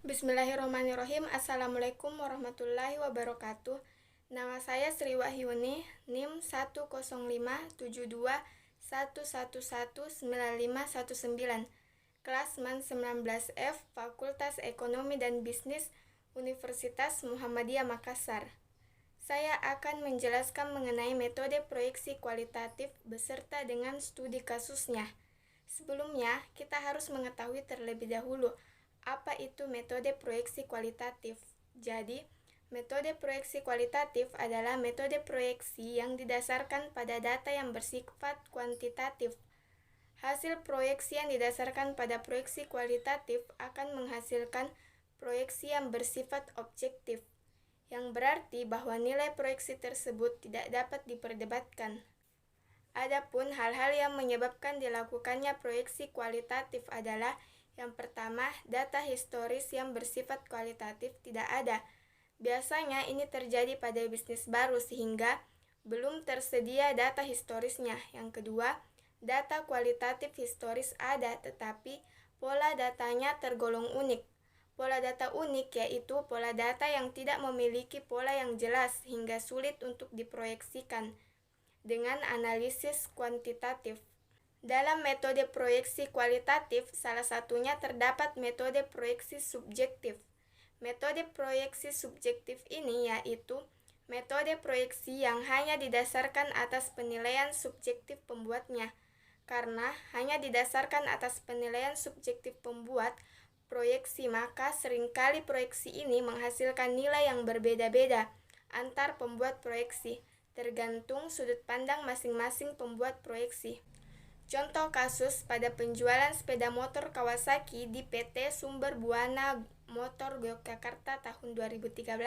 Bismillahirrahmanirrahim. Assalamualaikum warahmatullahi wabarakatuh. Nama saya Sri Wahyuni, NIM 1057211119519, Klasman 19F, Fakultas Ekonomi dan Bisnis, Universitas Muhammadiyah Makassar. Saya akan menjelaskan mengenai metode proyeksi kualitatif beserta dengan studi kasusnya. Sebelumnya, kita harus mengetahui terlebih dahulu apa itu metode proyeksi kualitatif. Jadi, metode proyeksi kualitatif adalah metode proyeksi yang didasarkan pada data yang bersifat kuantitatif. Hasil proyeksi yang didasarkan pada proyeksi kualitatif akan menghasilkan proyeksi yang bersifat objektif, yang berarti bahwa nilai proyeksi tersebut tidak dapat diperdebatkan. Adapun hal-hal yang menyebabkan dilakukannya proyeksi kualitatif adalah: yang pertama, data historis yang bersifat kualitatif tidak ada. Biasanya ini terjadi pada bisnis baru sehingga belum tersedia data historisnya. Yang kedua, data kualitatif historis ada tetapi pola datanya tergolong unik. Pola data unik yaitu pola data yang tidak memiliki pola yang jelas hingga sulit untuk diproyeksikan dengan analisis kuantitatif. Dalam metode proyeksi kualitatif, salah satunya terdapat metode proyeksi subjektif. Metode proyeksi subjektif ini yaitu metode proyeksi yang hanya didasarkan atas penilaian subjektif pembuatnya. Karena hanya didasarkan atas penilaian subjektif pembuat proyeksi, maka seringkali proyeksi ini menghasilkan nilai yang berbeda-beda antar pembuat proyeksi, tergantung sudut pandang masing-masing pembuat proyeksi. Contoh kasus pada penjualan sepeda motor Kawasaki di PT Sumber Buana Motor Yogyakarta tahun 2013.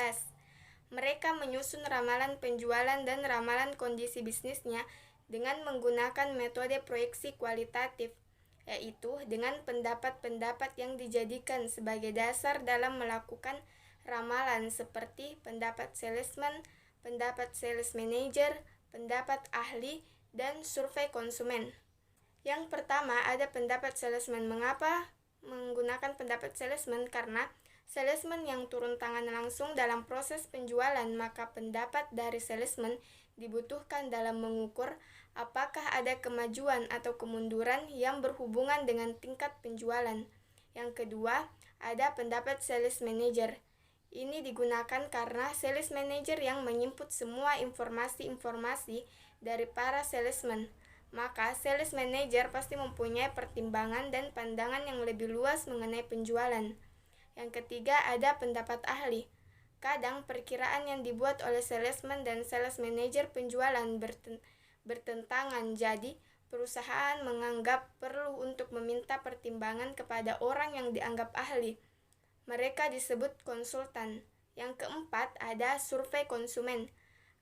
Mereka menyusun ramalan penjualan dan ramalan kondisi bisnisnya dengan menggunakan metode proyeksi kualitatif, yaitu dengan pendapat-pendapat yang dijadikan sebagai dasar dalam melakukan ramalan seperti pendapat salesman, pendapat sales manager, pendapat ahli, dan survei konsumen. Yang pertama, ada pendapat salesman. Mengapa menggunakan pendapat salesman? Karena salesman yang turun tangan langsung dalam proses penjualan, maka pendapat dari salesman dibutuhkan dalam mengukur apakah ada kemajuan atau kemunduran yang berhubungan dengan tingkat penjualan. Yang kedua, ada pendapat sales manager. Ini digunakan karena sales manager yang menginput semua informasi-informasi dari para salesman. Maka sales manager pasti mempunyai pertimbangan dan pandangan yang lebih luas mengenai penjualan. Yang ketiga, ada pendapat ahli. Kadang perkiraan yang dibuat oleh salesman dan sales manager penjualan bertentangan, jadi perusahaan menganggap perlu untuk meminta pertimbangan kepada orang yang dianggap ahli. Mereka disebut konsultan. Yang keempat, ada survei konsumen.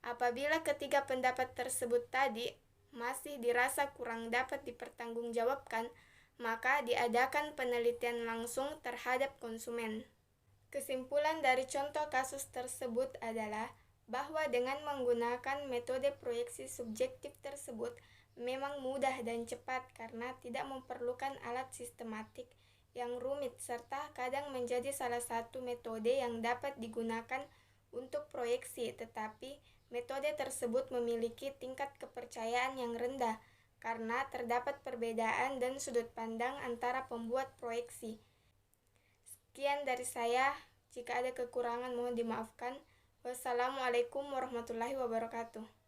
Apabila ketiga pendapat tersebut tadi masih dirasa kurang dapat dipertanggungjawabkan, maka diadakan penelitian langsung terhadap konsumen. Kesimpulan dari contoh kasus tersebut adalah bahwa dengan menggunakan metode proyeksi subjektif tersebut memang mudah dan cepat karena tidak memerlukan alat sistematik yang rumit serta kadang menjadi salah satu metode yang dapat digunakan untuk proyeksi, tetapi metode tersebut memiliki tingkat kepercayaan yang rendah karena terdapat perbedaan dan sudut pandang antara pembuat proyeksi. Sekian dari saya, jika ada kekurangan mohon dimaafkan. Wassalamualaikum warahmatullahi wabarakatuh.